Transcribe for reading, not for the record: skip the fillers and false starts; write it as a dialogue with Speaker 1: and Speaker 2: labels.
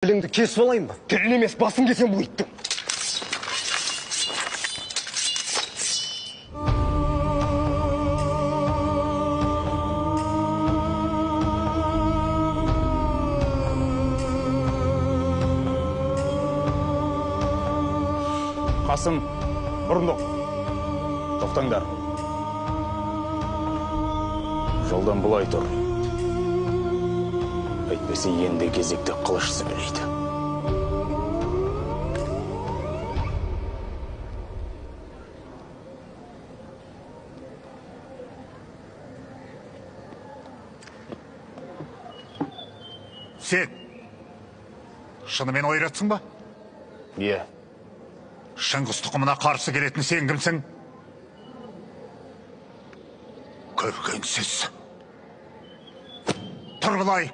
Speaker 1: Тіліңді кесіп алайын ба?
Speaker 2: Тілін емес, басын кесем бұл иттің.
Speaker 3: Қасым, бұрындық, тоқтаңдар. Жолдан бұлай тұр. Әйтпесе енді кезекте қылыш сөйлейді.
Speaker 4: Сен шынымен ойратсың ба?
Speaker 3: Е,
Speaker 4: Шыңғыс тұқымына қарсы келетін сен кімсің? Көргенсіз. Тұр былай.